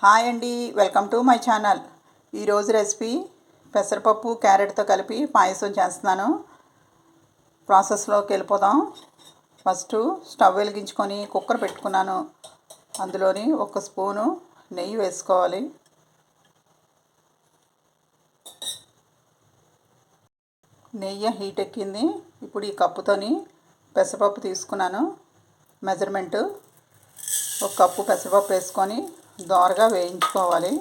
Hi అండి, welcome to my channel. ఈరోజు recipe పెసరపప్పు క్యారెట్తో కలిపి పాయసం చేస్తున్నాను. ప్రాసెస్లోకి వెళ్ళిపోదాం. ఫస్ట్ స్టవ్ వెలిగించుకొని కుక్కర్ పెట్టుకున్నాను. అందులోని 1 స్పూను నెయ్యి వేసుకోవాలి. నెయ్యి హీట్ ఎక్కింది. ఇప్పుడు ఈ కప్పుతోని పెసరపప్పు తీసుకున్నాను. మెజర్మెంటు 1 కప్పు పెసరపప్పు వేసుకొని దోరగా వేయించుకోవాలి.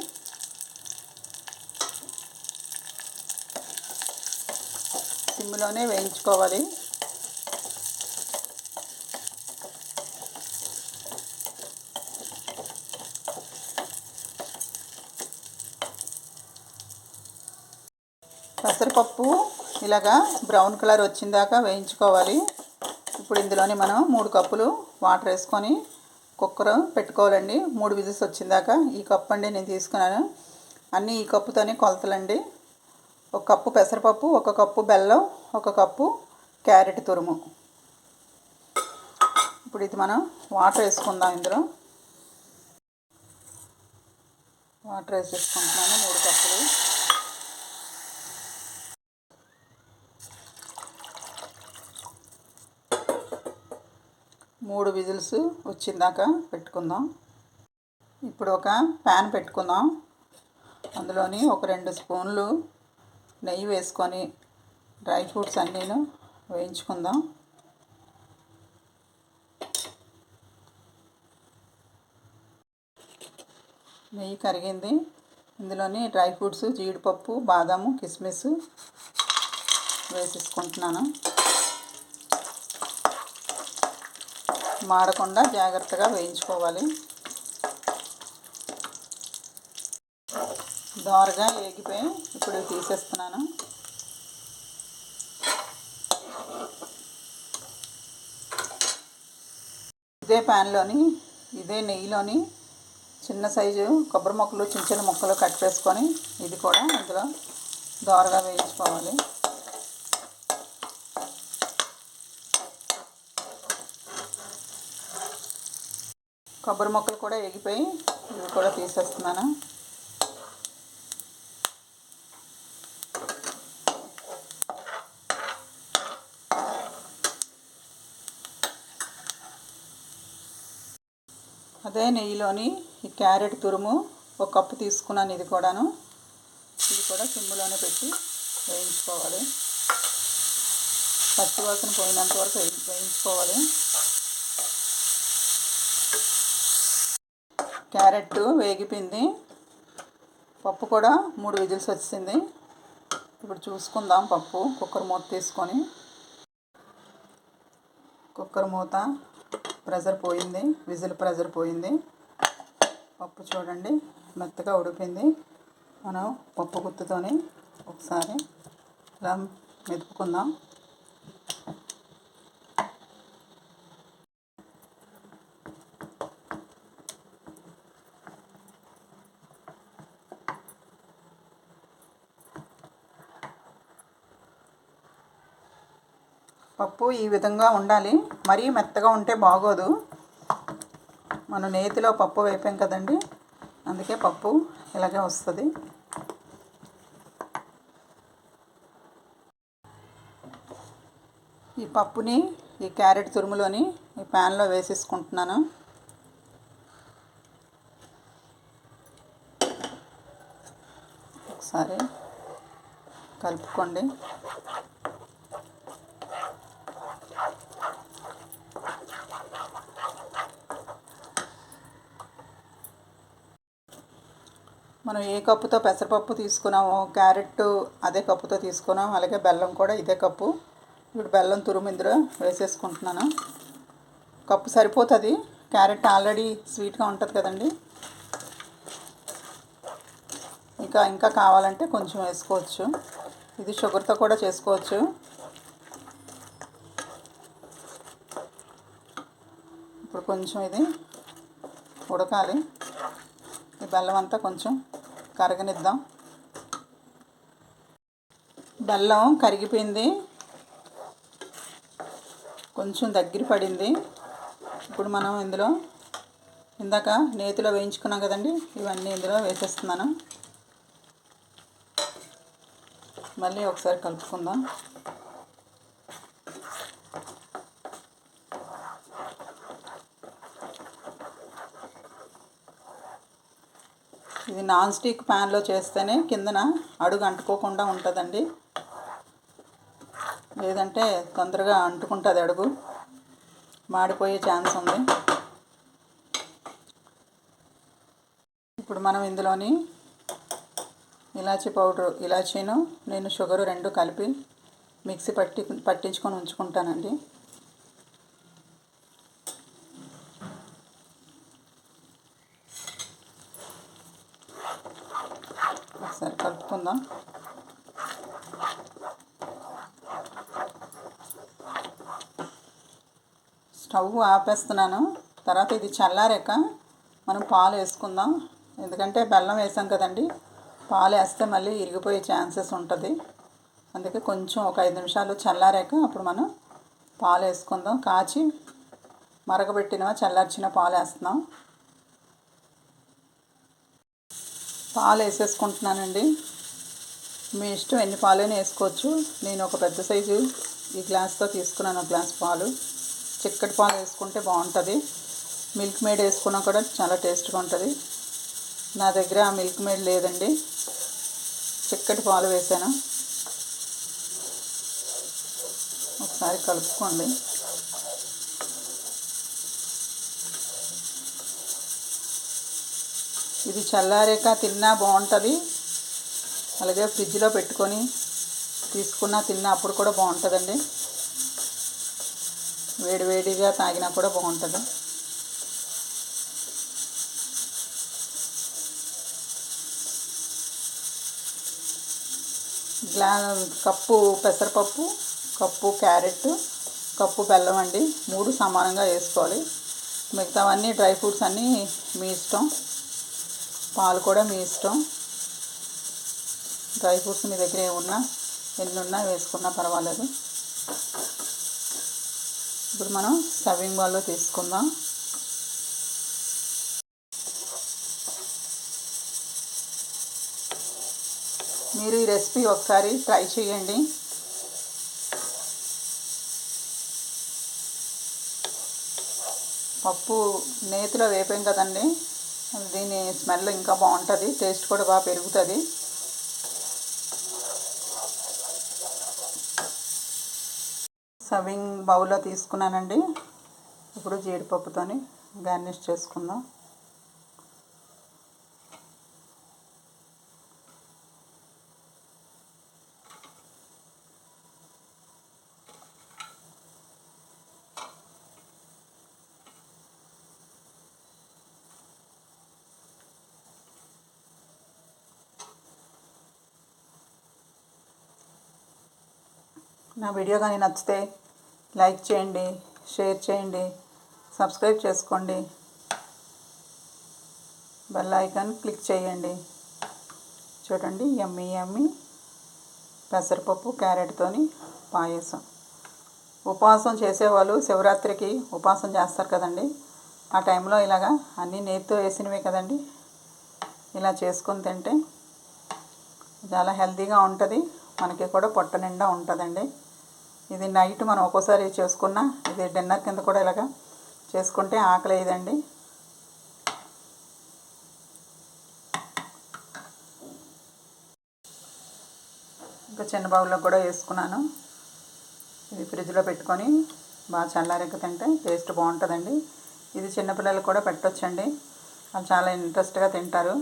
సిమ్లోనే వేయించుకోవాలి. పెసరపప్పు ఇలాగా బ్రౌన్ కలర్ వచ్చిందాకా వేయించుకోవాలి. ఇప్పుడు ఇందులోని మనం 3 కప్పులు వాటర్ వేసుకొని కుక్కర్ పెట్టుకోవాలండి. 3 విజిల్స్ వచ్చిందాకా. ఈ కప్పు అండి నేను తీసుకున్నాను. అన్నీ ఈ కప్పుతోనే కొలతలండి. 1 కప్పు పెసరపప్పు, 1 కప్పు బెల్లం, 1 కప్పు క్యారెట్ తురుము. ఇప్పుడు ఇది మనం వాటర్ వేసుకుందాం. ఇందులో వాటర్ వేసేసుకుంటున్నాను 3 కప్పులు. మూడు విజిల్స్ వచ్చిందాకా పెట్టుకుందాం. ఇప్పుడు ఒక ప్యాన్ పెట్టుకుందాం. అందులోని ఒక 2 స్పూన్లు నెయ్యి వేసుకొని డ్రై ఫ్రూట్స్ అన్నీను వేయించుకుందాం. నెయ్యి కరిగింది. ఇందులోని డ్రై ఫ్రూట్స్ జీడిపప్పు, బాదాము, కిస్మిస్ వేసేసుకుంటున్నాను. మాడకుండా జాగ్రత్తగా వేయించుకోవాలి. దోరగా వేగిపోయి ఇప్పుడు తీసేస్తున్నాను. ఇదే ప్యాన్లోని ఇదే నెయ్యిలోని చిన్న సైజు కొబ్బరి ముక్కలు చిన్న చిన్న ముక్కలు కట్ చేసుకొని ఇది కూడా ఇందులో దోరగా వేయించుకోవాలి. కొబ్బరి ముక్కలు కూడా వేగిపోయి ఇవి కూడా తీసేస్తున్నాను. అదే నెయ్యిలోని ఈ క్యారెట్ తురుము 1 కప్పు తీసుకున్నాను. ఇది కూడా సిమ్లోనే పెట్టి వేయించుకోవాలి. పచ్చివాసన పోయినంత వరకు వేయించుకోవాలి. క్యారెట్ వేగిపోయింది. పప్పు కూడా 3 విజిల్స్ వచ్చింది. ఇప్పుడు చూసుకుందాం. పప్పు కుక్కర్ మూత తీసుకొని కుక్కర్ మూత ప్రెజర్ పోయింది. విజిల్ ప్రెజర్ పోయింది. పప్పు చూడండి మెత్తగా ఉడికింది. మనం పప్పు గుత్తుతోని ఒకసారి ఇలా మెదుపుకుందాం. పప్పు ఈ విధంగా ఉండాలి. మరీ మెత్తగా ఉంటే బాగోదు. మనం నేతిలో పప్పు వేపాం కదండి, అందుకే పప్పు ఇలాగే వస్తుంది. ఈ పప్పుని ఈ క్యారెట్ తురుములోని ఈ ప్యాన్లో వేసేసుకుంటున్నాను. ఒకసారి కలుపుకోండి. మనం ఏ కప్పుతో పెసరపప్పు తీసుకున్నామో క్యారెట్ అదే కప్పుతో తీసుకున్నాం. అలాగే బెల్లం కూడా ఇదే కప్పు. ఇప్పుడు బెల్లం తురుము ఇందులో వేసేసుకుంటున్నాను. కప్పు సరిపోతుంది. క్యారెట్ ఆల్రెడీ స్వీట్గా ఉంటుంది కదండి. ఇంకా కావాలంటే కొంచెం వేసుకోవచ్చు. ఇది షుగర్తో కూడా చేసుకోవచ్చు. ఇప్పుడు కొంచెం ఇది ఉడకాలి. ఈ బెల్లం అంతా కొంచెం కరగనిద్దాం. బెల్లం కరిగిపోయింది, కొంచెం దగ్గర పడింది. ఇప్పుడు మనం ఇందులో ఇందాక నేతిలో వేయించుకున్నాం కదండి, ఇవన్నీ ఇందులో వేసేస్తున్నాను. మళ్ళీ ఒకసారి కలుపుకుందాం. ఇది నాన్ స్టిక్ ప్యాన్లో చేస్తేనే కిందన అడుగు అంటుకోకుండా ఉంటుందండి, లేదంటే తొందరగా అంటుకుంటుంది, అడుగు మాడిపోయే ఛాన్స్ ఉంది. ఇప్పుడు మనం ఇందులోని ఇలాచీ పౌడర్, ఇలాచీను నేను షుగరు 2 కలిపి మిక్సీ పట్టించుకొని ఉంచుకుంటానండి. ఒకసారి కలుపుకుందాం. స్టవ్ ఆపేస్తున్నాను. తర్వాత ఇది చల్లారాక మనం పాలు వేసుకుందాం. ఎందుకంటే బెల్లం వేసాం కదండి, పాలు వేస్తే మళ్ళీ ఇరిగిపోయే ఛాన్సెస్ ఉంటుంది. అందుకే కొంచెం ఒక 5 నిమిషాలు చల్లారాక అప్పుడు మనం పాలు వేసుకుందాం. కాచి మరగబెట్టిన చల్లార్చిన పాలు వేస్తున్నాం. పాలు వేసేసుకుంటున్నానండి. మీ ఇష్టం ఎన్ని పాలైనా వేసుకోవచ్చు. నేను ఒక పెద్ద సైజు ఈ గ్లాస్తో తీసుకున్నాను, ఒక గ్లాస్ పాలు. చిక్కటి పాలు వేసుకుంటే బాగుంటుంది. మిల్క్ మేడ్ వేసుకున్నా కూడా చాలా టేస్ట్గా ఉంటుంది. నా దగ్గర మిల్క్ మేడ్ లేదండి, చిక్కటి పాలు వేసాను. ఒకసారి కలుపుకోండి. ఇది చల్లారాక తిన్నా బాగుంటుంది, అలాగే ఫ్రిడ్జ్లో పెట్టుకొని తీసుకున్నా తిన్నా అప్పుడు కూడా బాగుంటుందండి. వేడివేడిగా తాగినా కూడా బాగుంటుంది. కప్పు పెసరపప్పు, కప్పు క్యారెట్, కప్పు బెల్లం అండి, 3 సమానంగా వేసుకోవాలి. మిగతావన్నీ డ్రై ఫ్రూట్స్ అన్నీ మీ ఇష్టం, పాలు కూడా మీ ఇష్టం. డ్రై ఫ్రూట్స్ మీ దగ్గర ఏమున్నా ఎన్నున్నా వేసుకున్నా పర్వాలేదు. ఇప్పుడు మనం సర్వింగ్ బౌల్లో తీసుకుందాం. మీరు ఈ రెసిపీ ఒకసారి ట్రై చేయండి. పప్పు నేతిలో వేపాం కదండి, దీని స్మెల్ ఇంకా బాగుంటుంది, టేస్ట్ కూడా బాగా పెరుగుతుంది. సర్వింగ్ బౌల్లో తీసుకున్నానండి. ఇప్పుడు జీడిపప్పుతోని గార్నిష్ చేసుకుందాం. నా వీడియో కానీ నచ్చితే లైక్ చేయండి, షేర్ చేయండి, సబ్స్క్రైబ్ చేసుకోండి, బెల్ ఐకాన్ క్లిక్ చేయండి. చూడండి, యమ్మీ యమ్మీ పెసరపప్పు క్యారెట్తోని పాయసం. ఉపవాసం చేసేవాళ్ళు శివరాత్రికి ఉపవాసం చేస్తారు కదండి, ఆ టైంలో ఇలాగా అన్నీ నేతితో వేసినవే కదండి, ఇలా చేసుకొని తింటే చాలా హెల్తీగా ఉంటుంది, మనకి కూడా పొట్ట నిండా ఉంటుందండి. ఇది నైట్ మనం ఒక్కోసారి చేసుకున్నా, ఇది డిన్నర్ కింద కూడా ఇలాగా చేసుకుంటే ఆకలి అయ్యేదండి. ఇంకా చిన్న బౌల్లో కూడా వేసుకున్నాను. ఇది ఫ్రిడ్జ్లో పెట్టుకొని బాగా చల్లారాక తింటే టేస్ట్ బాగుంటుందండి. ఇది చిన్నపిల్లలకు కూడా పెట్టొచ్చండి, వాళ్ళు చాలా ఇంట్రెస్ట్గా తింటారు.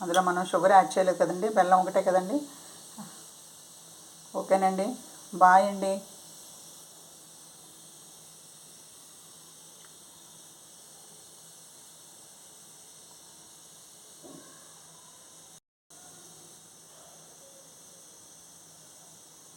అందులో మనం షుగర్ యాడ్ చేయలేదు కదండి, బెల్లం ఒకటే కదండి. ఓకేనండి, బాయ్ అండి.